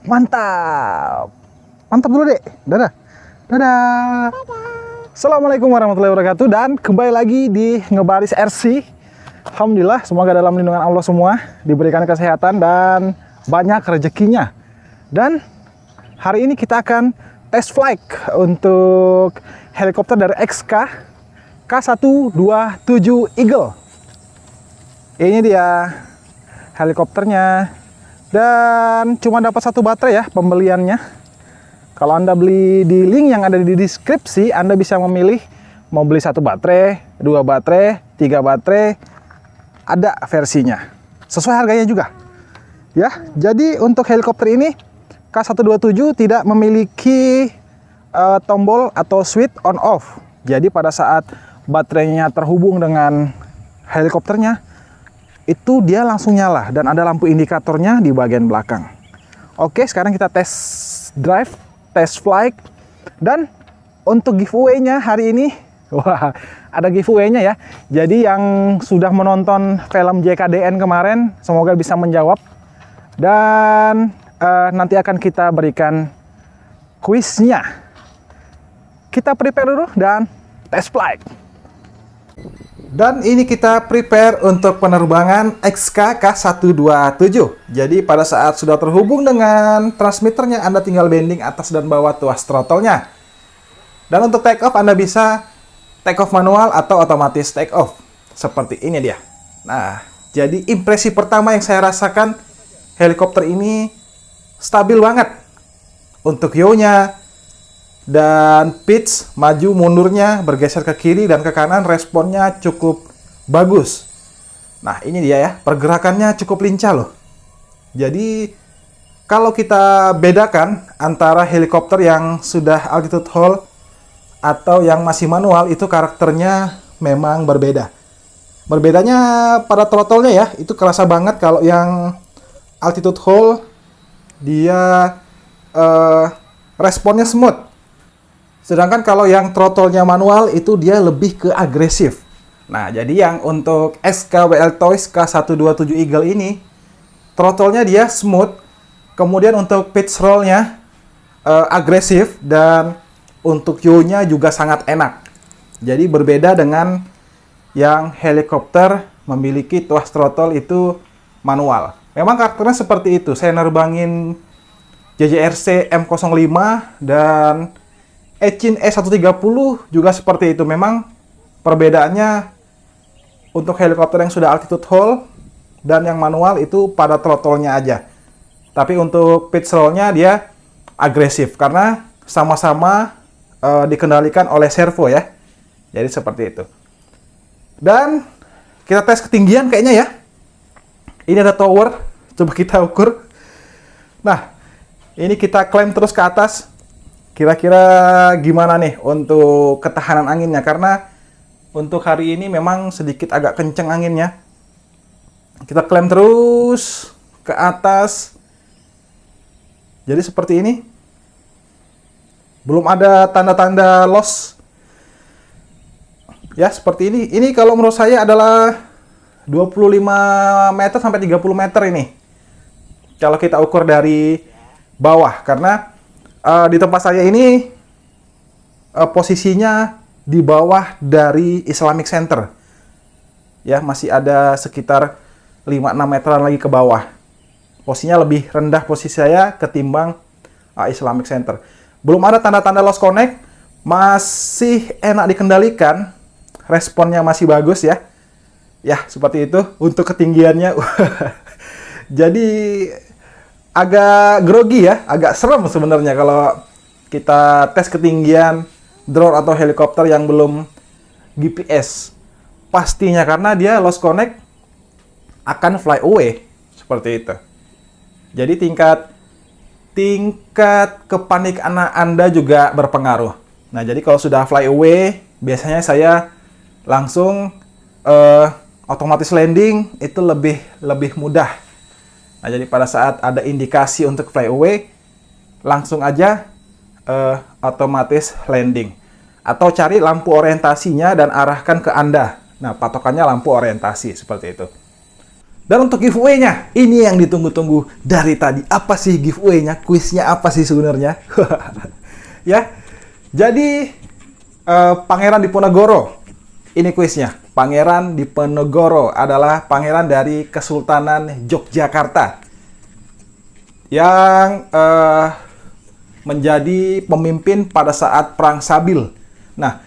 Mantap. Mantap dulu, Dek. Dadah. Dadah. Assalamualaikum warahmatullahi wabarakatuh. Dan kembali lagi di Ngebaris RC. Alhamdulillah, semoga dalam lindungan Allah semua diberikan kesehatan dan banyak rezekinya. Dan hari ini kita akan test flight untuk helikopter dari XK K127 Eagle. Ini dia helikopternya. Dan cuma dapat satu baterai ya pembeliannya. Kalau Anda beli di link yang ada di deskripsi, Anda bisa memilih mau beli satu baterai, dua baterai, tiga baterai, ada versinya. Sesuai harganya juga. Ya, jadi untuk helikopter ini K127 tidak memiliki tombol atau switch on off. Jadi pada saat baterainya terhubung dengan helikopternya, itu dia langsung nyala dan ada lampu indikatornya di bagian belakang. Oke, sekarang kita tes drive, tes flight, dan untuk giveaway-nya hari ini, wah, ada giveaway-nya ya. Jadi yang sudah menonton film JKDN kemarin, semoga bisa menjawab. Dan nanti akan kita berikan kuisnya. Kita prepare dulu dan tes flight. Dan ini kita prepare untuk penerbangan XK K127. Jadi pada saat sudah terhubung dengan transmitternya, Anda tinggal bending atas dan bawah tuas throttle-nya. Dan untuk take off, Anda bisa take off manual atau otomatis take off. Seperti ini dia. Nah, jadi impresi pertama yang saya rasakan, helikopter ini stabil banget. Untuk yaw-nya dan pitch maju mundurnya, bergeser ke kiri dan ke kanan, responnya cukup bagus. Nah, ini dia ya, pergerakannya cukup lincah loh. Jadi kalau kita bedakan antara helikopter yang sudah altitude hold atau yang masih manual, itu karakternya memang berbeda. Berbedanya pada throttle-nya ya, itu kerasa banget. Kalau yang altitude hold dia responnya smooth. Sedangkan kalau yang throttle-nya manual itu dia lebih ke agresif. Nah, jadi yang untuk SKWL Toys K127 Eagle ini, throttle-nya dia smooth. Kemudian untuk pitch roll-nya agresif. Dan untuk yaw-nya juga sangat enak. Jadi berbeda dengan yang helikopter memiliki tuas throttle itu manual. Memang karakternya seperti itu. Saya nerbangin JJRC M05 dan Echin E130 juga seperti itu. Memang perbedaannya untuk helikopter yang sudah altitude hold dan yang manual itu pada throttle-nya aja. Tapi untuk pitch roll-nya dia agresif karena sama-sama dikendalikan oleh servo ya. Jadi seperti itu. Dan kita tes ketinggian kayaknya ya. Ini ada tower, coba kita ukur. Nah, ini kita klaim terus ke atas. Kira-kira gimana nih untuk ketahanan anginnya? Karena untuk hari ini memang sedikit agak kenceng anginnya. Kita klaim terus ke atas. Jadi seperti ini. Belum ada tanda-tanda loss. Ya, seperti ini. Ini kalau menurut saya adalah 25 meter sampai 30 meter ini. Kalau kita ukur dari bawah. Karena di tempat saya ini posisinya di bawah dari Islamic Center. Ya, masih ada sekitar 5-6 meteran lagi ke bawah. Posisinya lebih rendah posisi saya ketimbang Islamic Center. Belum ada tanda-tanda lost connect, masih enak dikendalikan, responnya masih bagus ya. Ya, seperti itu untuk ketinggiannya. Jadi agak grogi ya, agak serem sebenarnya kalau kita tes ketinggian drone atau helikopter yang belum GPS. Pastinya karena dia lost connect akan fly away seperti itu. Jadi tingkat kepanikan Anda juga berpengaruh. Nah, jadi kalau sudah fly away, biasanya saya langsung otomatis landing itu lebih mudah. Nah, jadi pada saat ada indikasi untuk fly away, langsung aja otomatis landing. Atau cari lampu orientasinya dan arahkan ke Anda. Nah, patokannya lampu orientasi, seperti itu. Dan untuk giveaway-nya, ini yang ditunggu-tunggu dari tadi. Apa sih giveaway-nya? Kuisnya apa sih sebenarnya? Ya, jadi Pangeran Diponegoro. Ini kuisnya. Pangeran Diponegoro adalah pangeran dari Kesultanan Yogyakarta yang menjadi pemimpin pada saat Perang Sabil. Nah,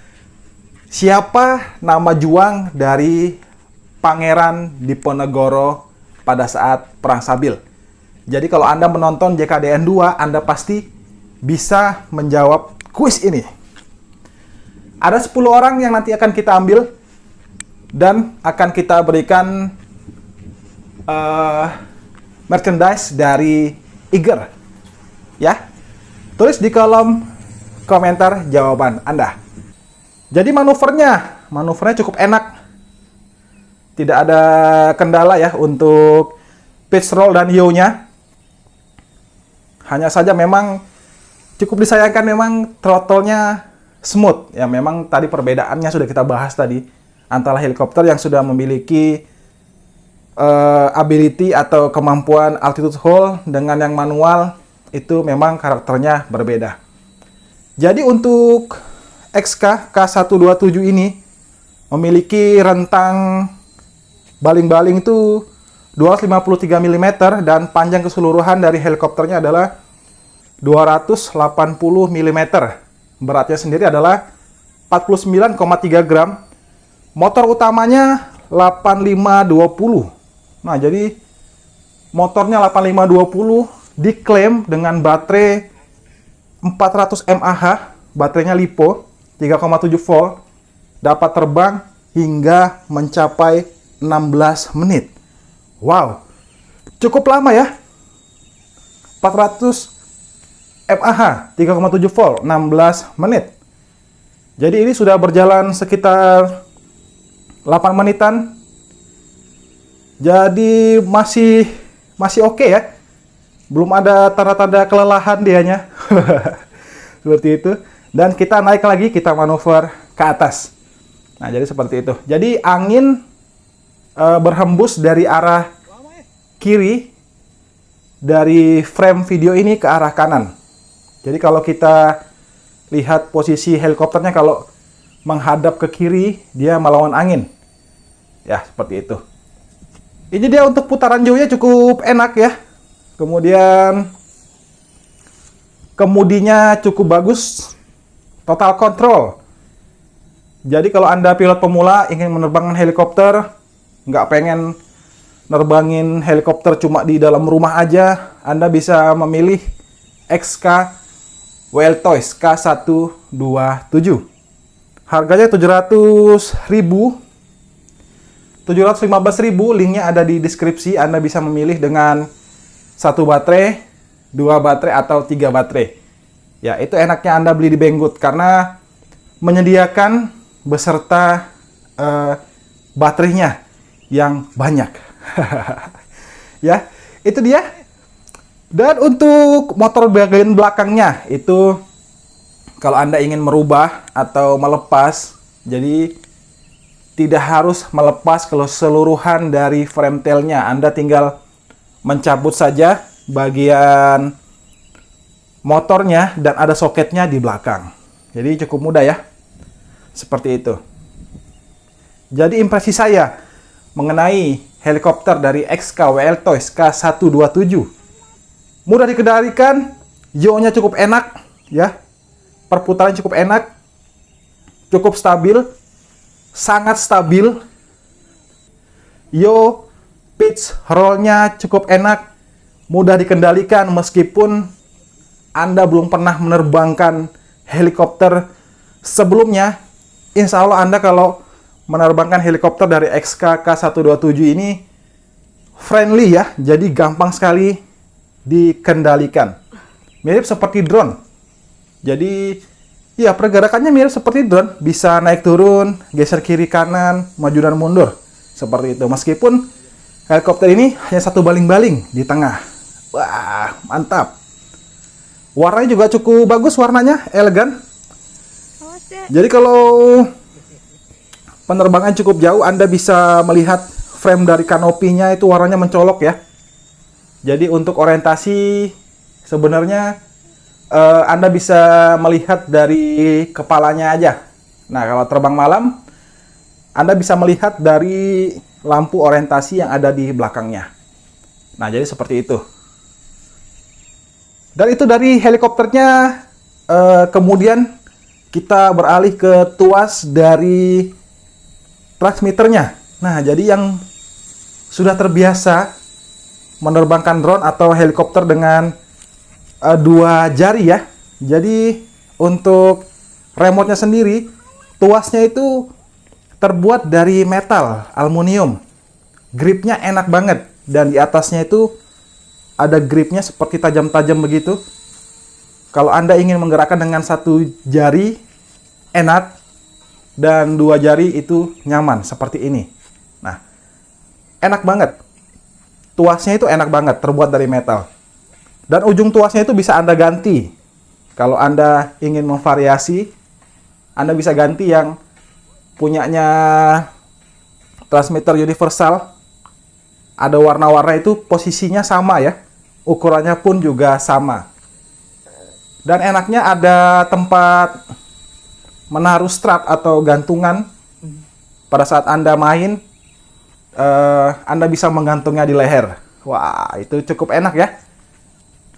siapa nama juang dari Pangeran Diponegoro pada saat Perang Sabil? Jadi kalau Anda menonton JKDN 2, Anda pasti bisa menjawab kuis ini. Ada 10 orang yang nanti akan kita ambil dan akan kita berikan merchandise dari Iger. Ya, tulis di kolom komentar jawaban Anda. Jadi manuvernya cukup enak. Tidak ada kendala ya untuk pitch roll dan yaw-nya. Hanya saja memang cukup disayangkan memang throttle-nya smooth. Ya memang tadi perbedaannya sudah kita bahas tadi antara helikopter yang sudah memiliki ability atau kemampuan altitude hold dengan yang manual itu memang karakternya berbeda. Jadi untuk XK K127 ini memiliki rentang baling-baling itu 253 mm dan panjang keseluruhan dari helikopternya adalah 280 mm. Beratnya sendiri adalah 49,3 gram. Motor utamanya 8520. Nah, jadi motornya 8520 diklaim dengan baterai 400 mAh, baterainya LiPo 3,7 volt, dapat terbang hingga mencapai 16 menit. Wow, cukup lama ya. 400 mAh, 3,7 volt, 16 menit. Jadi ini sudah berjalan sekitar 8 menitan. Jadi masih oke ya. Belum ada tanda-tanda kelelahan dianya. Seperti itu. Dan kita naik lagi, kita manuver ke atas. Nah, jadi seperti itu. Jadi angin berhembus dari arah kiri dari frame video ini ke arah kanan. Jadi kalau kita lihat posisi helikopternya, kalau menghadap ke kiri, dia melawan angin. Ya, seperti itu. Ini dia untuk putaran jauhnya cukup enak ya. Kemudian kemudinya cukup bagus. Total control. Jadi kalau Anda pilot pemula ingin menerbangkan helikopter, nggak pengen nerbangin helikopter cuma di dalam rumah aja, Anda bisa memilih XK WL-Toys K127. Harganya 715.000, linknya ada di deskripsi. Anda bisa memilih dengan 1 baterai, 2 baterai, atau 3 baterai. Ya, itu enaknya Anda beli di Banggood karena menyediakan beserta baterainya yang banyak. Ya, itu dia. Dan untuk motor bagian belakangnya itu kalau Anda ingin merubah atau melepas, jadi tidak harus melepas keseluruhan dari frame tailnya. Anda tinggal mencabut saja bagian motornya dan ada soketnya di belakang. Jadi cukup mudah ya. Seperti itu. Jadi impresi saya mengenai helikopter dari XK WL-Toys K127. Mudah dikendalikan, yaw-nya cukup enak ya. Perputaran cukup enak. Cukup stabil. Sangat stabil. Yaw, pitch roll-nya cukup enak. Mudah dikendalikan meskipun Anda belum pernah menerbangkan helikopter sebelumnya. Insya Allah Anda kalau menerbangkan helikopter dari XK K127 ini friendly ya. Jadi gampang sekali dikendalikan. Mirip seperti drone. Jadi ya pergerakannya mirip seperti drone. Bisa naik turun, geser kiri kanan, maju dan mundur. Seperti itu. Meskipun helikopter ini hanya satu baling-baling di tengah. Wah, mantap. Warnanya juga cukup bagus, warnanya elegan. Jadi kalau penerbangan cukup jauh, Anda bisa melihat frame dari kanopinya itu warnanya mencolok ya. Jadi untuk orientasi sebenarnya Anda bisa melihat dari kepalanya aja. Nah, kalau terbang malam, Anda bisa melihat dari lampu orientasi yang ada di belakangnya. Nah, jadi seperti itu. Dan itu dari helikopternya. Kemudian kita beralih ke tuas dari transmitternya. Nah, jadi yang sudah terbiasa menerbangkan drone atau helikopter dengan dua jari ya. Jadi untuk remote-nya sendiri, tuasnya itu terbuat dari metal, aluminium. Gripnya enak banget. Dan di atasnya itu ada gripnya seperti tajam-tajam begitu. Kalau Anda ingin menggerakkan dengan satu jari, enak. Dan dua jari itu nyaman, seperti ini. Nah, enak banget. Tuasnya itu enak banget, terbuat dari metal. Dan ujung tuasnya itu bisa Anda ganti. Kalau Anda ingin memvariasi, Anda bisa ganti yang punyanya transmitter universal. Ada warna-warna itu posisinya sama ya. Ukurannya pun juga sama. Dan enaknya ada tempat menaruh strap atau gantungan. Pada saat Anda main, Anda bisa menggantungnya di leher. Wah, itu cukup enak ya.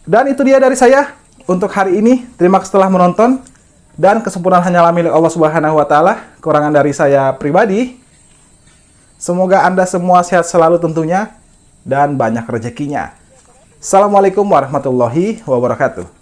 Dan itu dia dari saya untuk hari ini. Terima kasih telah menonton. Dan kesempurnaan hanyalah milik Allah Subhanahu wa Ta'ala. Kurangan dari saya pribadi. Semoga Anda semua sehat selalu tentunya. Dan banyak rezekinya. Assalamualaikum warahmatullahi wabarakatuh.